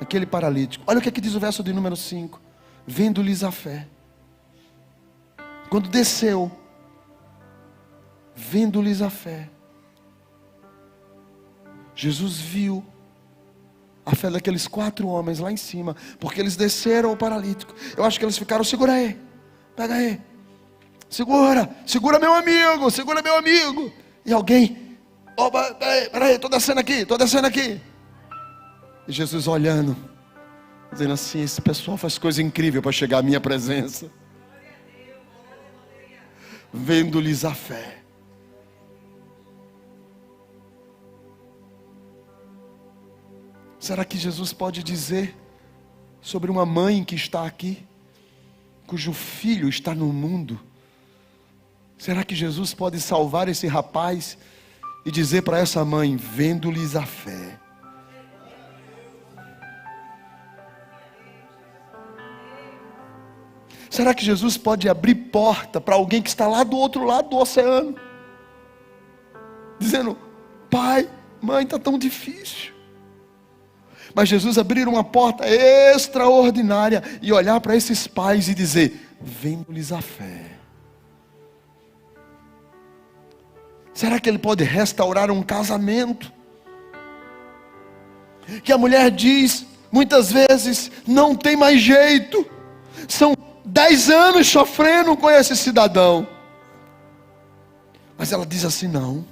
Speaker 1: aquele paralítico, olha o que aqui diz o verso de número 5, vendo-lhes a fé. Quando desceu, vendo-lhes a fé, Jesus viu a fé daqueles 4 homens lá em cima, porque eles desceram o paralítico. Eu acho que eles ficaram: segura aí, pega aí, segura meu amigo, segura meu amigo. E alguém: opa, peraí, estou descendo aqui. E Jesus olhando, dizendo assim: esse pessoal faz coisa incrível para chegar à minha presença. Vendo-lhes a fé. Será que Jesus pode dizer sobre uma mãe que está aqui, cujo filho está no mundo? Será que Jesus pode salvar esse rapaz e dizer para essa mãe: vendo-lhes a fé? Será que Jesus pode abrir porta para alguém que está lá do outro lado do oceano, dizendo: pai, mãe, está tão difícil? Mas Jesus abrir uma porta extraordinária e olhar para esses pais e dizer: vendo-lhes a fé. Será que Ele pode restaurar um casamento que a mulher diz muitas vezes: não tem mais jeito, são 10 anos sofrendo com esse cidadão, mas ela diz assim: não,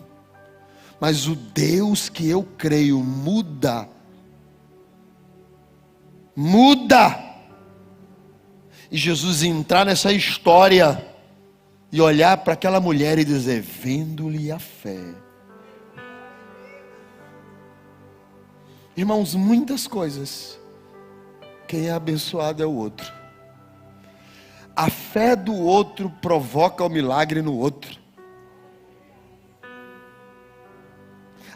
Speaker 1: mas o Deus que eu creio muda. E Jesus entrar nessa história e olhar para aquela mulher e dizer: vendo-lhe a fé. Irmãos, muitas coisas, quem é abençoado é o outro. A fé do outro provoca o milagre no outro.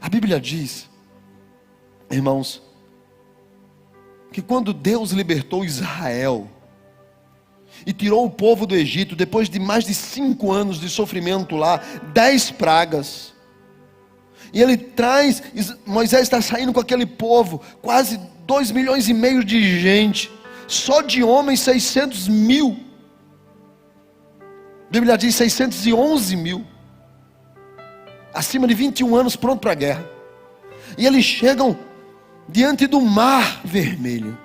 Speaker 1: A Bíblia diz, irmãos, que quando Deus libertou Israel e tirou o povo do Egito, depois de mais de 5 anos de sofrimento lá, 10 pragas, E ele traz, Moisés está saindo com aquele povo, quase 2,5 milhões de gente, só de homens 600 mil. A Bíblia diz 611 mil, acima de 21 anos, pronto para a guerra. E eles chegam diante do mar vermelho.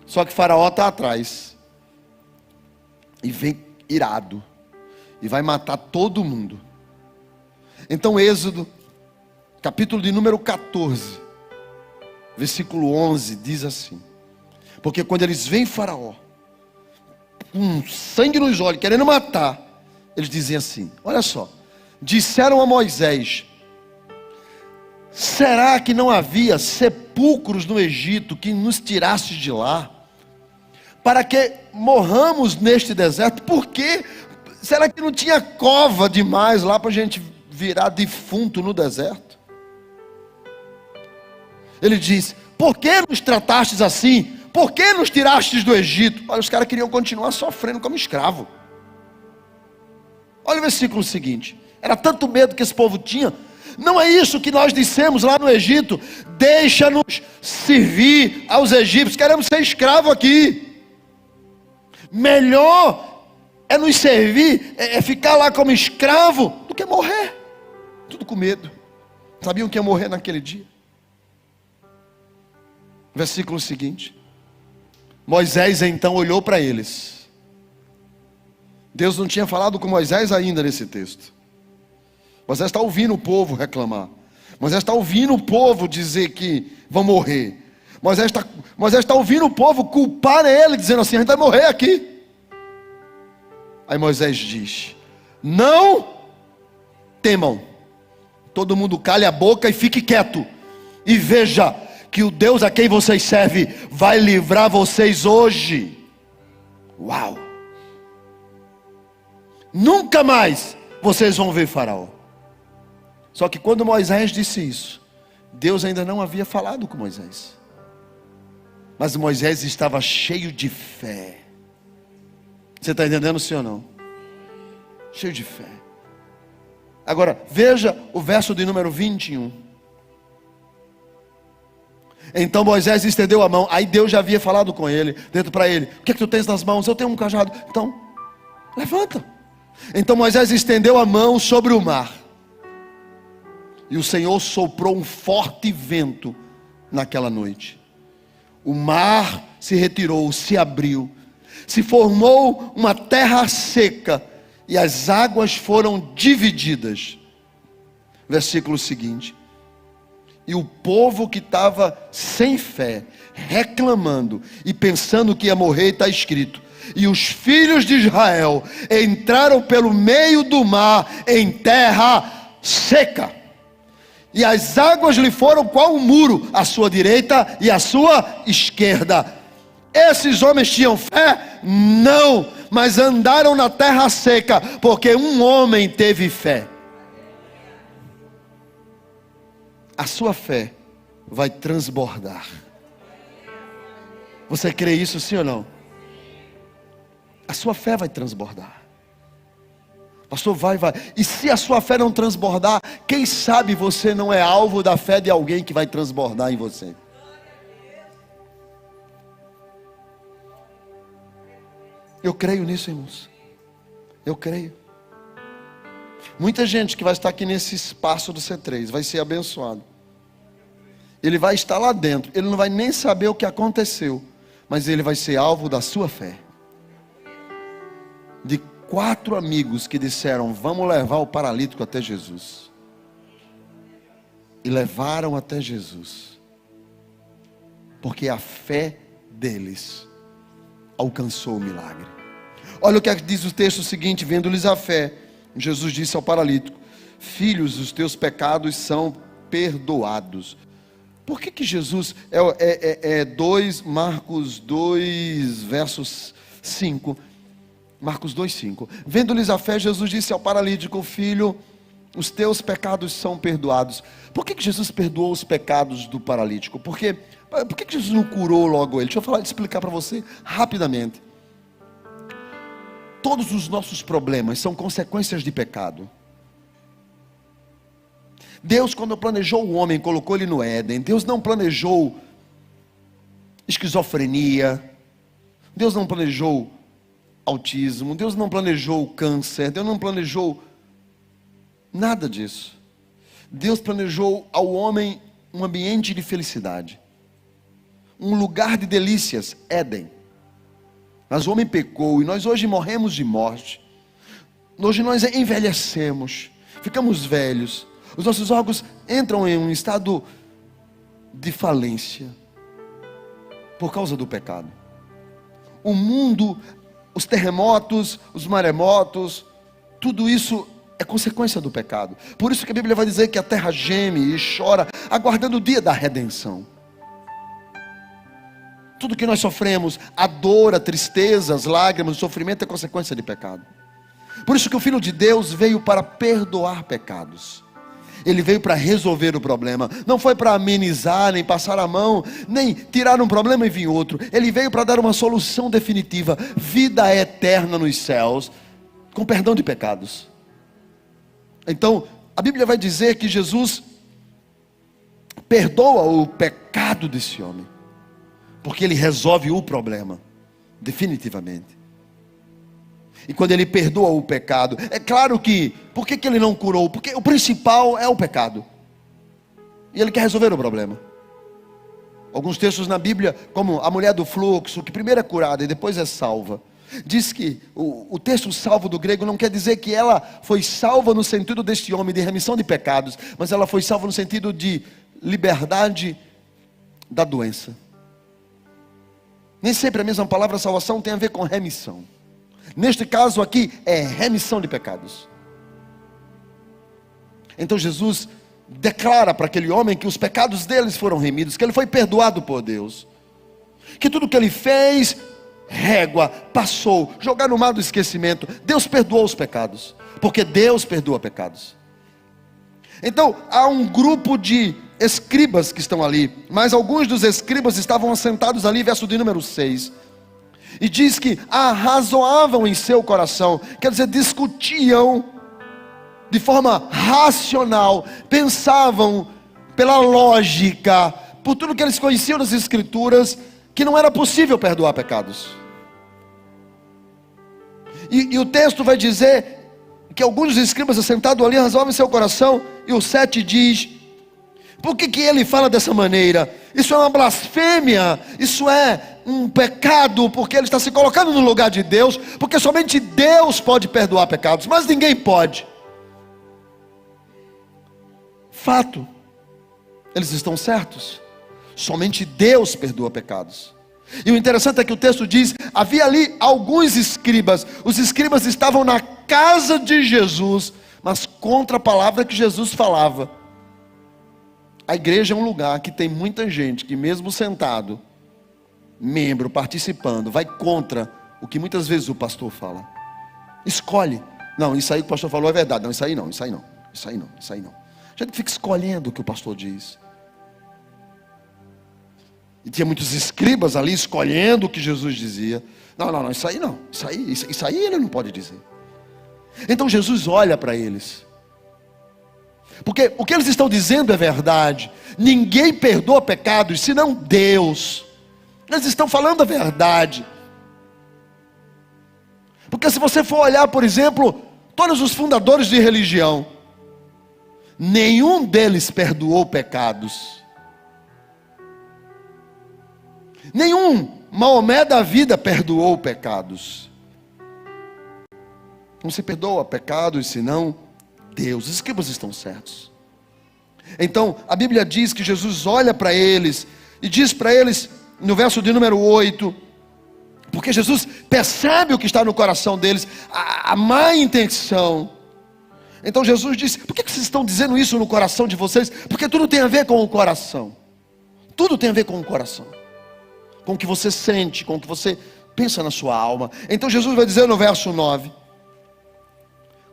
Speaker 1: Só que Faraó está atrás, e vem irado, e vai matar todo mundo. Então Êxodo, capítulo de número 14, versículo 11, diz assim: porque quando eles veem Faraó, com sangue nos olhos, querendo matar, eles dizem assim, olha só, disseram a Moisés: será que não havia sepulcros no Egito que nos tirasse de lá, para que morramos neste deserto? Por quê? Será que não tinha cova demais lá para a gente virar defunto no deserto? Ele diz: por que nos tratastes assim? Por que nos tirastes do Egito? Olha, os caras queriam continuar sofrendo como escravo. Olha o versículo seguinte: era tanto medo que esse povo tinha. Não é isso que nós dissemos lá no Egito: deixa-nos servir aos egípcios, queremos ser escravo aqui. Melhor é nos servir, é ficar lá como escravo, do que morrer. Tudo com medo. Sabiam que ia morrer naquele dia. Versículo seguinte: Moisés então olhou para eles. Deus não tinha falado com Moisés ainda nesse texto. Moisés está ouvindo o povo reclamar. Moisés está ouvindo o povo dizer que vão morrer. Moisés está ouvindo o povo culpar ele, dizendo assim: a gente vai morrer aqui. Aí Moisés diz: não temam. Todo mundo cale a boca e fique quieto. E veja que o Deus a quem vocês servem vai livrar vocês hoje. Uau! Nunca mais vocês vão ver Faraó. Só que quando Moisés disse isso, Deus ainda não havia falado com Moisés. Mas Moisés estava cheio de fé. Você está entendendo, sim ou não? Cheio de fé. Agora, veja o verso de número 21. Então Moisés estendeu a mão. Aí Deus já havia falado com ele, dentro para ele: o que é que tu tens nas mãos? Eu tenho um cajado. Então, levanta. Então Moisés estendeu a mão sobre o mar. E o Senhor soprou um forte vento naquela noite. O mar se retirou, se abriu. Se formou uma terra seca. E as águas foram divididas. Versículo seguinte: e o povo que estava sem fé, reclamando e pensando que ia morrer, está escrito: e os filhos de Israel entraram pelo meio do mar em terra seca. E as águas lhe foram qual um muro, à sua direita e à sua esquerda. Esses homens tinham fé? Não, mas andaram na terra seca, porque um homem teve fé. A sua fé vai transbordar. Você crê isso, sim ou não? A sua fé vai transbordar. Pastor, vai. E se a sua fé não transbordar, quem sabe você não é alvo da fé de alguém que vai transbordar em você. Eu creio nisso, irmãos. Eu creio. Muita gente que vai estar aqui nesse espaço do C3 vai ser abençoado. Ele vai estar lá dentro. Ele não vai nem saber o que aconteceu, mas ele vai ser alvo da sua fé. De 4 amigos que disseram: vamos levar o paralítico até Jesus. E levaram até Jesus. Porque a fé deles alcançou o milagre. Olha o que diz o texto seguinte: vendo-lhes a fé, Jesus disse ao paralítico: filhos, os teus pecados são perdoados. Por que Jesus Marcos 2 versos 5? Marcos 2, 5. Vendo-lhes a fé, Jesus disse ao paralítico: filho, os teus pecados são perdoados. Por que Jesus perdoou os pecados do paralítico? Por que Jesus não curou logo ele? Deixa eu explicar para você rapidamente. Todos os nossos problemas são consequências de pecado. Deus, quando planejou o homem, colocou ele no Éden. Deus não planejou esquizofrenia. Deus não planejou autismo. Deus não planejou câncer. Deus não planejou nada disso. Deus planejou ao homem um ambiente de felicidade, um lugar de delícias, Éden. Mas o homem pecou e nós hoje morremos de morte. Hoje nós envelhecemos, ficamos velhos, os nossos órgãos entram em um estado de falência por causa do pecado. O mundo, os terremotos, os maremotos, tudo isso é consequência do pecado. Por isso que a Bíblia vai dizer que a terra geme e chora, aguardando o dia da redenção. Tudo que nós sofremos, a dor, a tristeza, as lágrimas, o sofrimento é consequência de pecado. Por isso que o Filho de Deus veio para perdoar pecados. Ele veio para resolver o problema. Não foi para amenizar, nem passar a mão, nem tirar um problema e vir outro. Ele veio para dar uma solução definitiva, vida eterna nos céus, com perdão de pecados. Então, a Bíblia vai dizer que Jesus perdoa o pecado desse homem, porque ele resolve o problema, definitivamente. E quando ele perdoa o pecado, é claro que, por que ele não curou? Porque o principal é o pecado, e ele quer resolver o problema. Alguns textos na Bíblia, como a mulher do fluxo, que primeiro é curada e depois é salva, diz que o texto salvo do grego não quer dizer que ela foi salva no sentido deste homem, de remissão de pecados, mas ela foi salva no sentido de liberdade da doença. Nem sempre a mesma palavra salvação tem a ver com remissão. Neste caso aqui é remissão de pecados. Então Jesus declara para aquele homem que os pecados deles foram remidos, que ele foi perdoado por Deus, que tudo que ele fez, régua, passou, jogar no mar do esquecimento. Deus perdoou os pecados, porque Deus perdoa pecados. Então há um grupo de escribas que estão ali, mas alguns dos escribas estavam assentados ali, verso de número 6, e diz que arrazoavam em seu coração, quer dizer, discutiam de forma racional, pensavam pela lógica, por tudo que eles conheciam das escrituras, que não era possível perdoar pecados. E o texto vai dizer que alguns dos escribas assentados ali arrazoavam em seu coração, e o 7 diz: por que ele fala dessa maneira? Isso é uma blasfêmia, isso é um pecado, porque ele está se colocando no lugar de Deus, porque somente Deus pode perdoar pecados, mas ninguém pode. Fato, eles estão certos, somente Deus perdoa pecados. E o interessante é que o texto diz, havia ali alguns escribas, os escribas estavam na casa de Jesus, mas contra a palavra que Jesus falava. A igreja é um lugar que tem muita gente que mesmo sentado, membro, participando, vai contra o que muitas vezes o pastor fala. Escolhe, não, isso aí que o pastor falou é verdade, não, isso aí não, isso aí não, isso aí não, isso aí não. A gente fica escolhendo o que o pastor diz. E tinha muitos escribas ali escolhendo o que Jesus dizia. Não, isso aí não, isso aí ele não pode dizer. Então Jesus olha para eles, porque o que eles estão dizendo é verdade. Ninguém perdoa pecados senão Deus. Eles estão falando a verdade. Porque se você for olhar, por exemplo, todos os fundadores de religião, nenhum deles perdoou pecados. Nenhum Maomé da vida perdoou pecados. Não se perdoa pecados senão Deus. Os escribas estão certos. Então a Bíblia diz que Jesus olha para eles e diz para eles no verso de número 8, porque Jesus percebe o que está no coração deles, a má intenção. Então Jesus disse: por que vocês estão dizendo isso no coração de vocês? Porque tudo tem a ver com o coração. Tudo tem a ver com o coração, com o que você sente, com o que você pensa na sua alma. Então Jesus vai dizer no verso 9: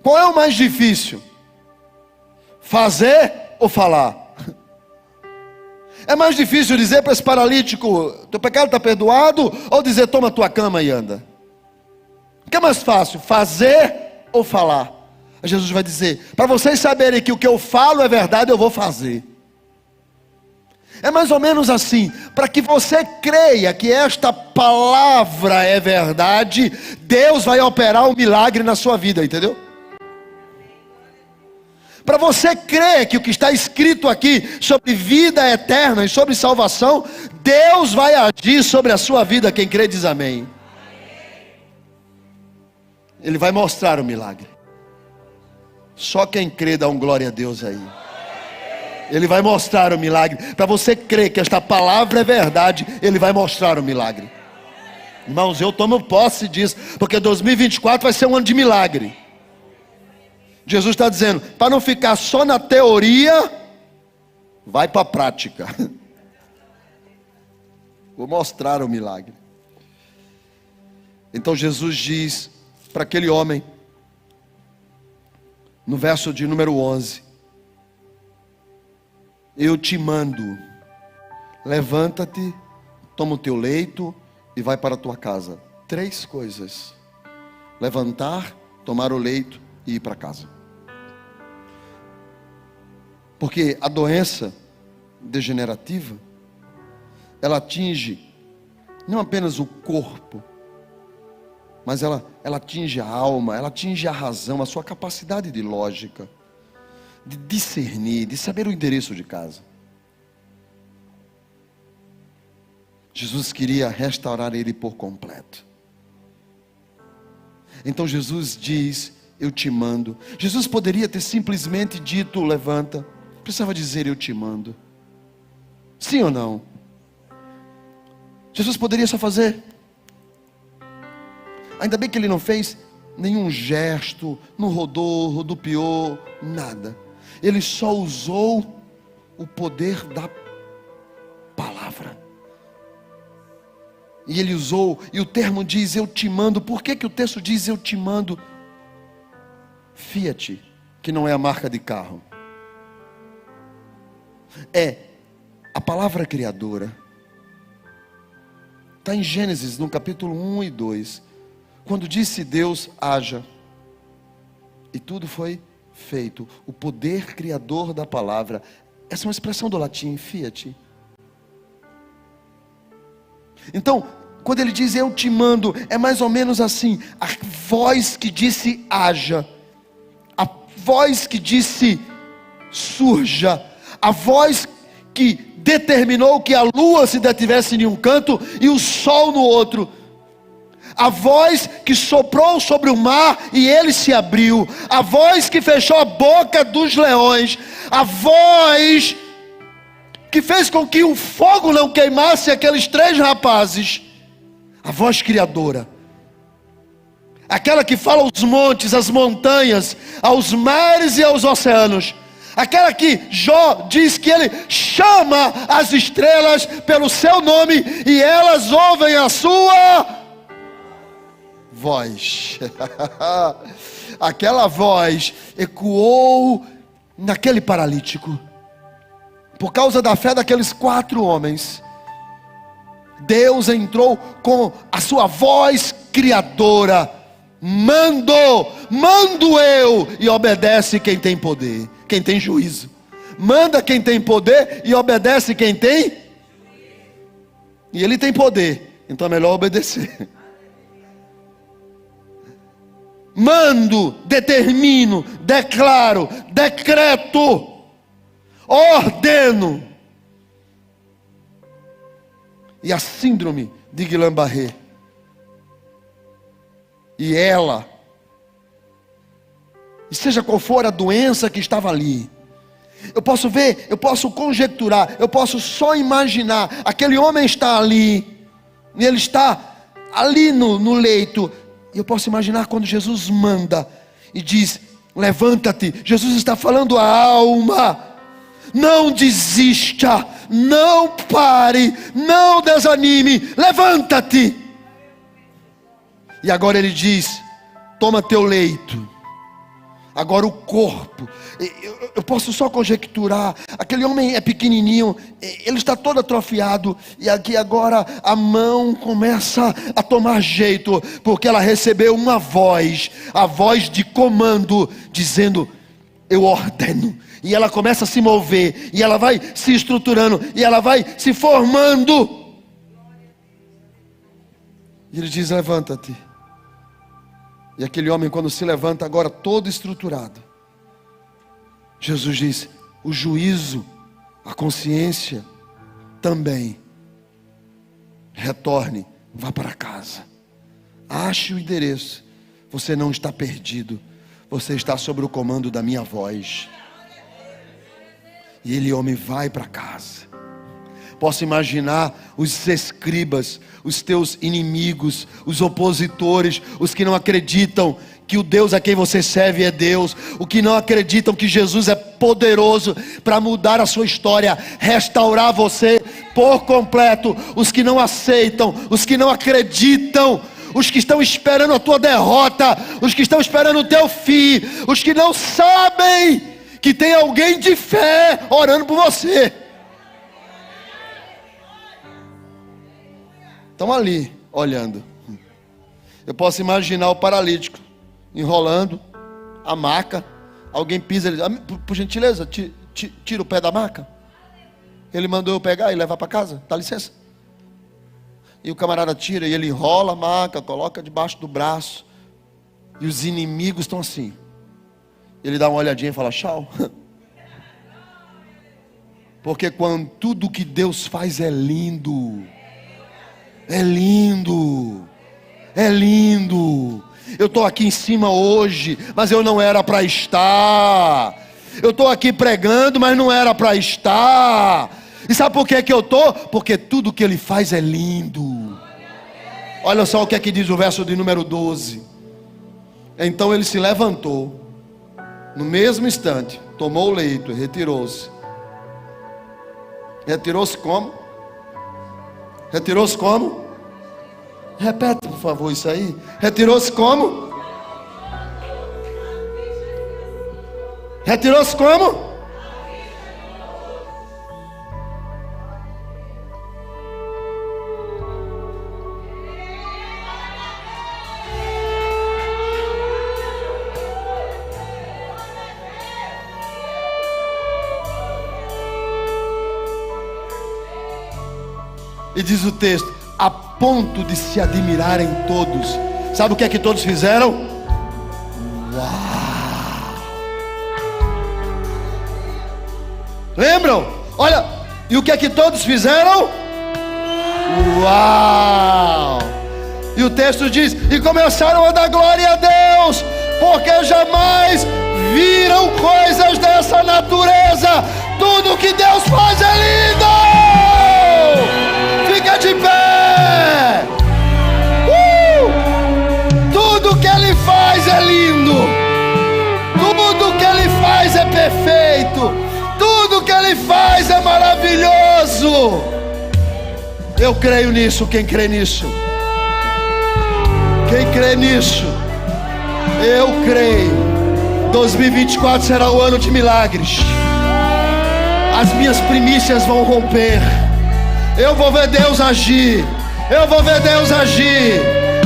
Speaker 1: qual é o mais difícil? Fazer ou falar? É mais difícil dizer para esse paralítico: teu pecado está perdoado, ou dizer: toma tua cama e anda? O que é mais fácil, fazer ou falar? Jesus vai dizer: para vocês saberem que o que eu falo é verdade, eu vou fazer. É mais ou menos assim: para que você creia que esta palavra é verdade, Deus vai operar um milagre na sua vida, entendeu? Para você crer que o que está escrito aqui sobre vida eterna e sobre salvação, Deus vai agir sobre a sua vida. Quem crê diz amém. Ele vai mostrar o milagre. Só quem crê dá um glória a Deus aí. Ele vai mostrar o milagre. Para você crer que esta palavra é verdade, Ele vai mostrar o milagre. Irmãos, eu tomo posse disso, porque 2024 vai ser um ano de milagre. Jesus está dizendo: para não ficar só na teoria, vai para a prática. Vou mostrar o milagre. Então Jesus diz para aquele homem, no verso de número 11: eu te mando, levanta-te, toma o teu leito e vai para a tua casa. 3 coisas: levantar, tomar o leito e ir para casa. Porque a doença degenerativa, ela atinge não apenas o corpo, mas ela atinge a alma, ela atinge a razão, a sua capacidade de lógica, de discernir, de saber o endereço de casa. Jesus queria restaurar ele por completo. Então Jesus diz: eu te mando. Jesus poderia ter simplesmente dito: levanta. Precisava dizer: eu te mando. Sim ou não? Jesus poderia só fazer. Ainda bem que ele não fez nenhum gesto, não rodou, rodopiou, nada. Ele só usou o poder da palavra. E ele usou, e o termo diz: eu te mando. Por que que o texto diz eu te mando? Fiat, que não é a marca de carro, é a palavra criadora. Está em Gênesis, no capítulo 1 e 2. Quando disse Deus: haja, e tudo foi feito. O poder criador da palavra. Essa é uma expressão do latim, fiat. Então, quando ele diz eu te mando, é mais ou menos assim: a voz que disse haja, a voz que disse surja, a voz que determinou que a lua se detivesse em um canto e o sol no outro, a voz que soprou sobre o mar e ele se abriu, a voz que fechou a boca dos leões, a voz que fez com que o fogo não queimasse aqueles 3 rapazes, a voz criadora, aquela que fala aos montes, às montanhas, aos mares e aos oceanos, aquela que Jó diz que ele chama as estrelas pelo seu nome e elas ouvem a sua voz. Aquela voz ecoou naquele paralítico. Por causa da fé daqueles 4 homens, Deus entrou com a sua voz criadora. Mando eu, e obedece quem tem poder, quem tem juízo. Manda quem tem poder e obedece quem tem. E ele tem poder, então é melhor obedecer. Mando, determino, declaro, decreto, ordeno. E a síndrome de Guillain-Barré, e ela, e seja qual for a doença que estava ali, eu posso ver, eu posso conjecturar, eu posso só imaginar. Aquele homem está ali, e ele está ali no leito, e eu posso imaginar quando Jesus manda e diz: levanta-te. Jesus está falando à alma: não desista, não pare, não desanime, levanta-te. E agora ele diz: toma teu leito. Agora o corpo, eu posso só conjecturar. Aquele homem é pequenininho, ele está todo atrofiado, e aqui agora a mão começa a tomar jeito, porque ela recebeu uma voz, a voz de comando, dizendo: eu ordeno. E ela começa a se mover, e ela vai se estruturando, e ela vai se formando. E ele diz: levanta-te. E aquele homem, quando se levanta, agora todo estruturado, Jesus diz: o juízo, a consciência também. Retorne, vá para casa, ache o endereço. Você não está perdido, você está sob o comando da minha voz. E ele, homem, vai para casa. Posso imaginar os escribas, os teus inimigos, os opositores, os que não acreditam que o Deus a quem você serve é Deus, os que não acreditam que Jesus é poderoso para mudar a sua história, restaurar você por completo, os que não aceitam, os que não acreditam, os que estão esperando a tua derrota, os que estão esperando o teu fim, os que não sabem que tem alguém de fé orando por você. Estão ali, olhando. Eu posso imaginar o paralítico enrolando a maca. Alguém pisa, ele diz: por gentileza, tira o pé da maca. Ele mandou eu pegar e levar para casa, dá licença. E o camarada tira e ele enrola a maca, coloca debaixo do braço. E os inimigos estão assim. Ele dá uma olhadinha e fala: tchau. Porque quando tudo que Deus faz é lindo. É lindo, é lindo. Eu estou aqui em cima hoje, mas eu não era para estar. Eu estou aqui pregando, mas não era para estar. E sabe por que eu estou? Porque tudo que Ele faz é lindo. Olha só o que é que diz o verso de número 12. Então ele se levantou, no mesmo instante, tomou o leito e retirou-se. Retirou-se como? Retirou-se como? Repete, por favor, isso aí. Retirou-se como? Retirou-se como? E diz o texto: a ponto de se admirarem todos. Sabe o que é que todos fizeram? Uau! Lembram? Olha, e o que é que todos fizeram? Uau! E o texto diz: e começaram a dar glória a Deus, porque jamais viram coisas dessa natureza. Tudo que Deus faz é lindo! Fica de pé! Tudo que Ele faz é lindo. Tudo que Ele faz é perfeito. Tudo que Ele faz é maravilhoso. Eu creio nisso. Quem crê nisso? Quem crê nisso? Eu creio. 2024 será o ano de milagres. As minhas primícias vão romper. Eu vou ver Deus agir. Eu vou ver Deus agir.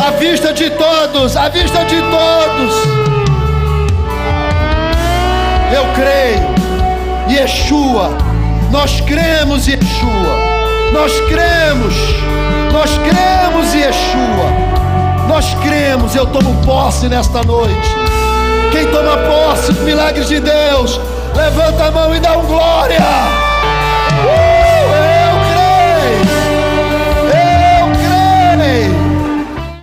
Speaker 1: À vista de todos. À vista de todos. Eu creio. Yeshua. Nós cremos Yeshua. Nós cremos. Nós cremos Yeshua. Nós cremos. Eu tomo posse nesta noite. Quem toma posse dos milagres de Deus, levanta a mão e dá um glória.